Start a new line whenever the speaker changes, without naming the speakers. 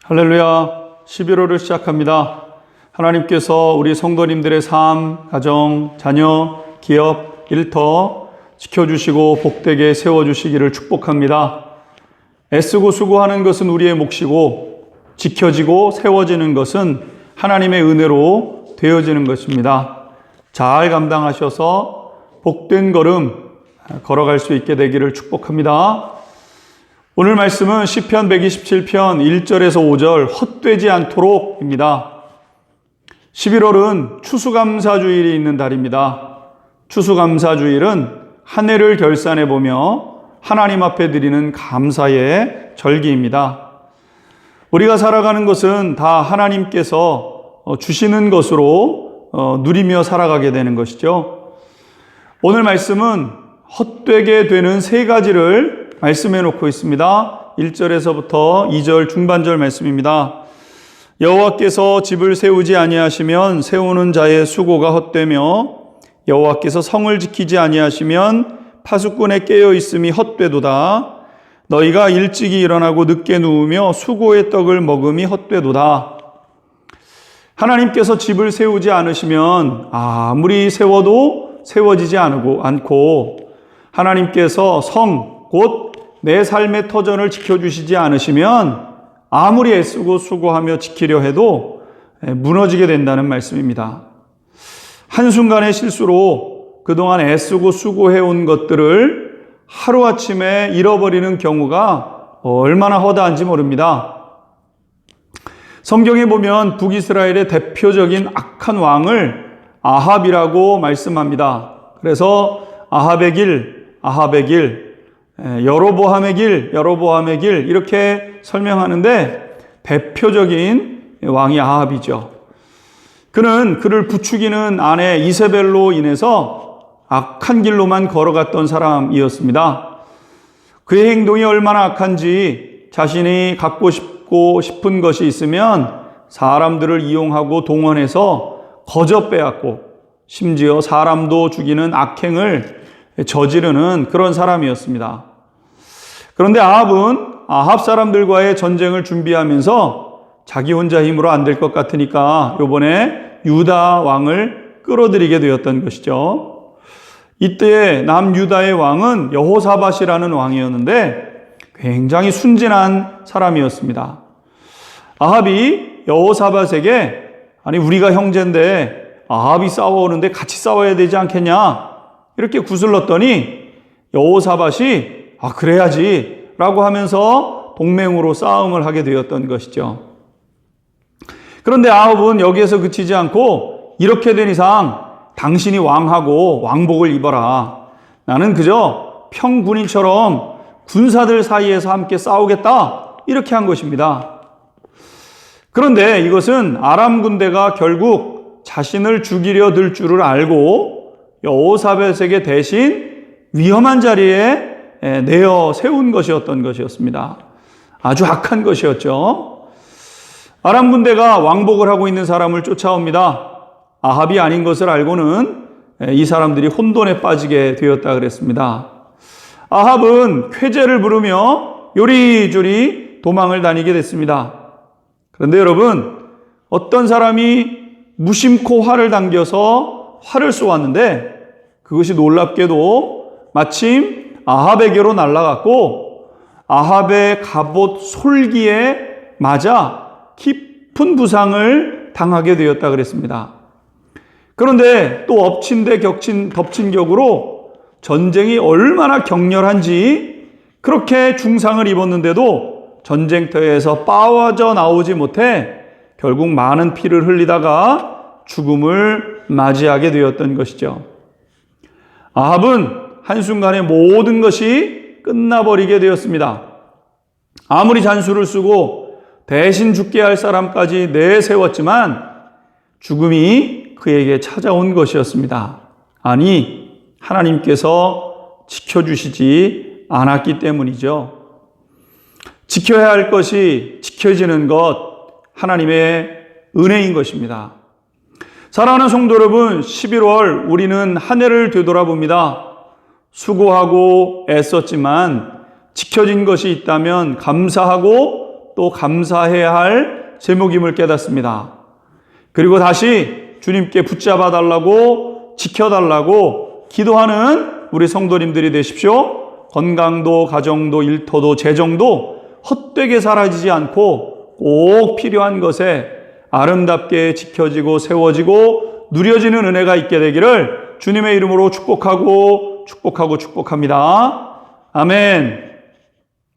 할렐루야. 11월을 시작합니다. 하나님께서 우리 성도님들의 삶, 가정, 자녀, 기업, 일터 지켜주시고 복되게 세워주시기를 축복합니다. 애쓰고 수고하는 것은 우리의 몫이고 지켜지고 세워지는 것은 하나님의 은혜로 되어지는 것입니다. 잘 감당하셔서 복된 걸음 걸어갈 수 있게 되기를 축복합니다. 오늘 말씀은 시편 127편 1절에서 5절 헛되지 않도록입니다. 11월은 추수감사주일이 있는 달입니다. 추수감사주일은 한 해를 결산해 보며 하나님 앞에 드리는 감사의 절기입니다. 우리가 살아가는 것은 다 하나님께서 주시는 것으로 누리며 살아가게 되는 것이죠. 오늘 말씀은 헛되게 되는 세 가지를 말씀해 놓고 있습니다. 1절에서부터 2절 중반절 말씀입니다. 여호와께서 집을 세우지 아니하시면 세우는 자의 수고가 헛되며 여호와께서 성을 지키지 아니하시면 파수꾼의 깨어 있음이 헛되도다. 너희가 일찍이 일어나고 늦게 누우며 수고의 떡을 먹음이 헛되도다. 하나님께서 집을 세우지 않으시면 아무리 세워도 세워지지 않고 하나님께서 성 곧 내 삶의 터전을 지켜주시지 않으시면 아무리 애쓰고 수고하며 지키려 해도 무너지게 된다는 말씀입니다. 한순간의 실수로 그동안 애쓰고 수고해온 것들을 하루아침에 잃어버리는 경우가 얼마나 허다한지 모릅니다. 성경에 보면 북이스라엘의 대표적인 악한 왕을 아합이라고 말씀합니다. 그래서 아합의 길, 여로보암의 길 이렇게 설명하는데 대표적인 왕이 아합이죠. 그는 그를 부추기는 아내 이세벨로 인해서 악한 길로만 걸어갔던 사람이었습니다. 그의 행동이 얼마나 악한지 자신이 갖고 싶은 것이 있으면 사람들을 이용하고 동원해서 거저 빼앗고 심지어 사람도 죽이는 악행을 저지르는 그런 사람이었습니다. 그런데 아합은 아합 사람들과의 전쟁을 준비하면서 자기 혼자 힘으로 안 될 것 같으니까 이번에 유다 왕을 끌어들이게 되었던 것이죠. 이때 남유다의 왕은 여호사밧이라는 왕이었는데 굉장히 순진한 사람이었습니다. 아합이 여호사밧에게 아니 우리가 형제인데 아합이 싸워오는데 같이 싸워야 되지 않겠냐 이렇게 구슬렀더니 여호사밧이 그래야지 라고 하면서 동맹으로 싸움을 하게 되었던 것이죠. 그런데 아합은 여기에서 그치지 않고 이렇게 된 이상 당신이 왕하고 왕복을 입어라. 나는 그저 평군인처럼 군사들 사이에서 함께 싸우겠다. 이렇게 한 것입니다. 그런데 이것은 아람 군대가 결국 자신을 죽이려 들 줄을 알고 여호사밧에게 대신 위험한 자리에 내어 세운 것이었던 것이었습니다. 아주 악한 것이었죠. 아람 군대가 왕복을 하고 있는 사람을 쫓아옵니다. 아합이 아닌 것을 알고는 이 사람들이 혼돈에 빠지게 되었다 그랬습니다. 아합은 쾌재를 부르며 요리조리 도망을 다니게 됐습니다. 그런데 여러분, 어떤 사람이 무심코 활을 당겨서 활을 쏘았는데 그것이 놀랍게도 마침 아합에게로 날아갔고 아합의 갑옷 솔기에 맞아 깊은 부상을 당하게 되었다 그랬습니다. 그런데 또 엎친 데 덮친 격으로 전쟁이 얼마나 격렬한지 그렇게 중상을 입었는데도 전쟁터에서 빠져나오지 못해 결국 많은 피를 흘리다가 죽음을 맞이하게 되었던 것이죠. 아합은 한순간에 모든 것이 끝나버리게 되었습니다. 아무리 잔수를 쓰고 대신 죽게 할 사람까지 내세웠지만 죽음이 그에게 찾아온 것이었습니다. 아니, 하나님께서 지켜주시지 않았기 때문이죠. 지켜야 할 것이 지켜지는 것, 하나님의 은혜인 것입니다. 사랑하는 성도 여러분, 11월 우리는 한 해를 되돌아봅니다. 수고하고 애썼지만 지켜진 것이 있다면 감사하고 또 감사해야 할 제목임을 깨닫습니다. 그리고 다시 주님께 붙잡아 달라고, 지켜달라고 기도하는 우리 성도님들이 되십시오. 건강도, 가정도, 일터도, 재정도 헛되게 사라지지 않고 꼭 필요한 것에 아름답게 지켜지고 세워지고 누려지는 은혜가 있게 되기를 주님의 이름으로 축복합니다. 아멘.